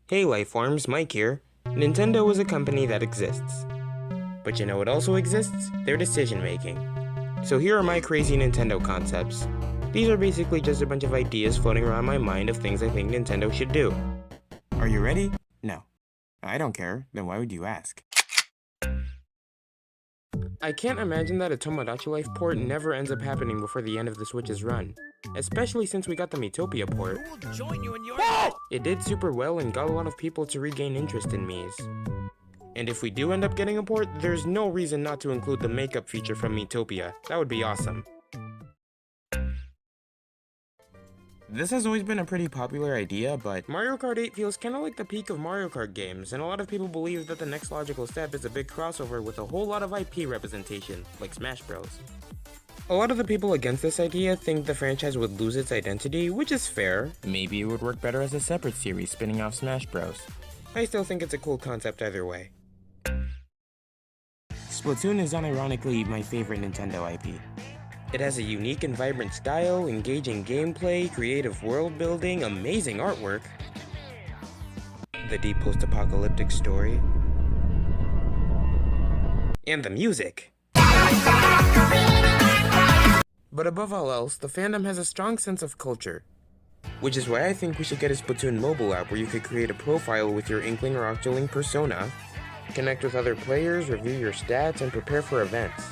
Hey Lifeforms, Mike here. Nintendo is a company that exists. But you know what also exists? Their decision making. So here are my crazy Nintendo concepts. These are basically just a bunch of ideas floating around my mind of things I think Nintendo should do. Are you ready? No. I don't care, then why would you ask? I can't imagine that a Tomodachi Life port never ends up happening before the end of the Switch's run. Especially since we got the Miitopia port. It did super well and got a lot of people to regain interest in Miis. And if we do end up getting a port, there's no reason not to include the makeup feature from Miitopia. That would be awesome. This has always been a pretty popular idea, but Mario Kart 8 feels kinda like the peak of Mario Kart games, and a lot of people believe that the next logical step is a big crossover with a whole lot of IP representation, like Smash Bros. A lot of the people against this idea think the franchise would lose its identity, which is fair. Maybe it would work better as a separate series spinning off Smash Bros. I still think it's a cool concept either way. Splatoon is unironically my favorite Nintendo IP. It has a unique and vibrant style, engaging gameplay, creative world building, amazing artwork, the deep post-apocalyptic story, and the music. But above all else, the fandom has a strong sense of culture, which is why I think we should get a Splatoon mobile app where you could create a profile with your Inkling or Octoling persona, connect with other players, review your stats, and prepare for events.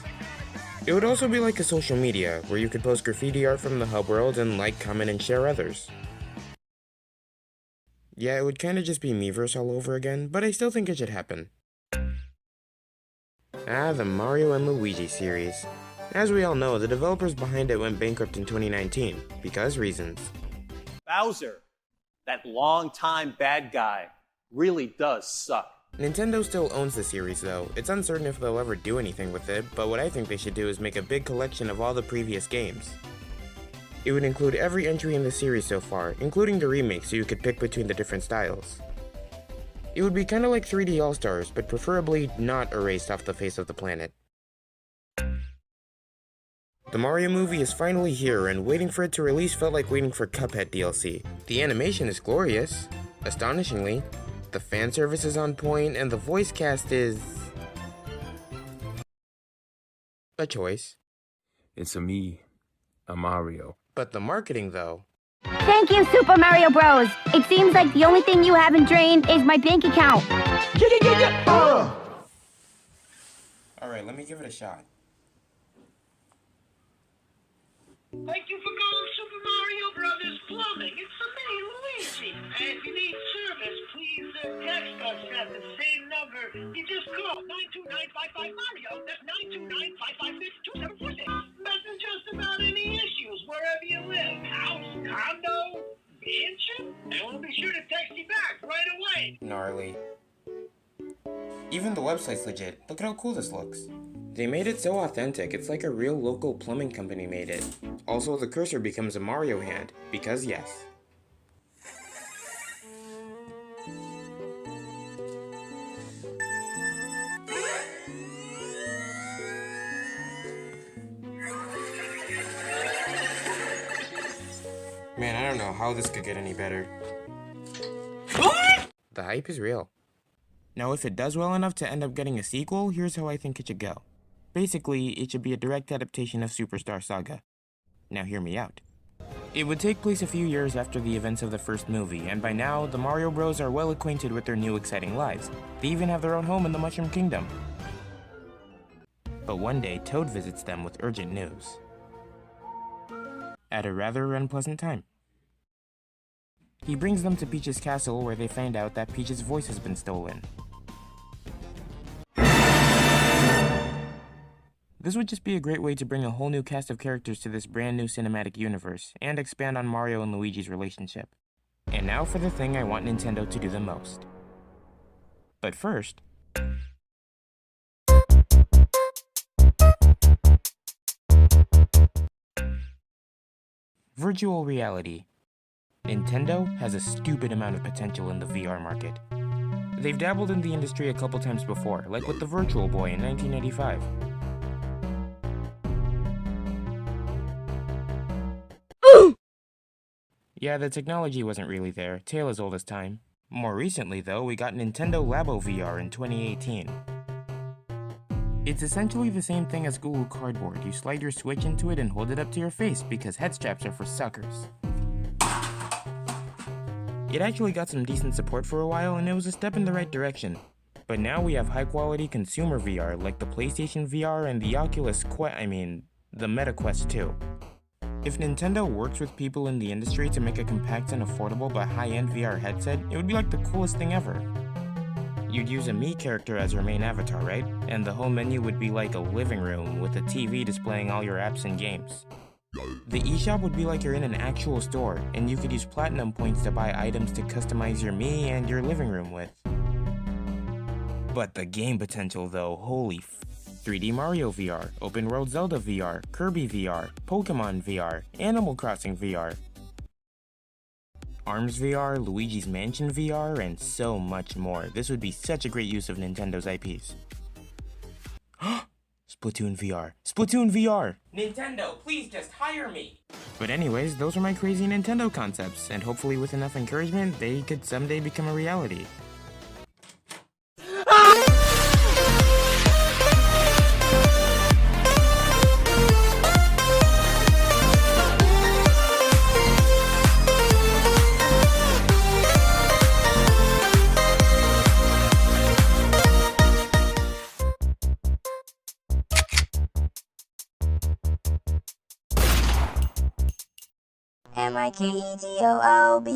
It would also be like a social media, where you could post graffiti art from the hub world and like, comment, and share others. Yeah, it would kinda just be Miiverse all over again, but I still think it should happen. The Mario and Luigi series. As we all know, the developers behind it went bankrupt in 2019, because reasons. Bowser, that long-time bad guy, really does suck. Nintendo still owns the series though. It's uncertain if they'll ever do anything with it, but what I think they should do is make a big collection of all the previous games. It would include every entry in the series so far, including the remakes so you could pick between the different styles. It would be kinda like 3D All-Stars, but preferably not erased off the face of the planet. The Mario movie is finally here, and waiting for it to release felt like waiting for Cuphead DLC. The animation is glorious. Astonishingly, the fan service is on point, and the voice cast is a choice. It's a Mario. But the marketing, though. Thank you, Super Mario Bros. It seems like the only thing you haven't drained is my bank account. Alright, let me give it a shot. Thank you for calling Super Mario Brothers Plumbing. It's me, Luigi. And if you need service, please text us at the same number. You just call 929-55-MARIO. That's 929-556-2746. Message just about any issues, wherever you live. House, condo, mansion. And we'll be sure to text you back right away. Gnarly. Even the website's legit. Look at how cool this looks. They made it so authentic, it's like a real local plumbing company made it. Also, the cursor becomes a Mario hand, because yes. Man, I don't know how this could get any better. The hype is real. Now, if it does well enough to end up getting a sequel, here's how I think it should go. Basically, it should be a direct adaptation of Superstar Saga. Now hear me out. It would take place a few years after the events of the first movie, and by now, the Mario Bros are well acquainted with their new exciting lives. They even have their own home in the Mushroom Kingdom. But one day, Toad visits them with urgent news. At a rather unpleasant time. He brings them to Peach's castle where they find out that Peach's voice has been stolen. This would just be a great way to bring a whole new cast of characters to this brand new cinematic universe, and expand on Mario and Luigi's relationship. And now for the thing I want Nintendo to do the most. But first... virtual reality. Nintendo has a stupid amount of potential in the VR market. They've dabbled in the industry a couple times before, like with the Virtual Boy in 1985. Yeah, the technology wasn't really there, tale as old as time. More recently though, we got Nintendo Labo VR in 2018. It's essentially the same thing as Google Cardboard. You slide your Switch into it and hold it up to your face because head straps are for suckers. It actually got some decent support for a while and it was a step in the right direction. But now we have high quality consumer VR like the PlayStation VR and the the Meta Quest 2. If Nintendo works with people in the industry to make a compact and affordable but high-end VR headset, it would be like the coolest thing ever. You'd use a Mii character as your main avatar, right? And the home menu would be like a living room with a TV displaying all your apps and games. The eShop would be like you're in an actual store, and you could use platinum points to buy items to customize your Mii and your living room with. But the game potential though, holy 3D Mario VR, Open World Zelda VR, Kirby VR, Pokemon VR, Animal Crossing VR, ARMS VR, Luigi's Mansion VR, and so much more. This would be such a great use of Nintendo's IPs. Splatoon VR. Splatoon VR! Nintendo, please just hire me! But anyways, those are my crazy Nintendo concepts, and hopefully with enough encouragement, they could someday become a reality. MIKEDOOB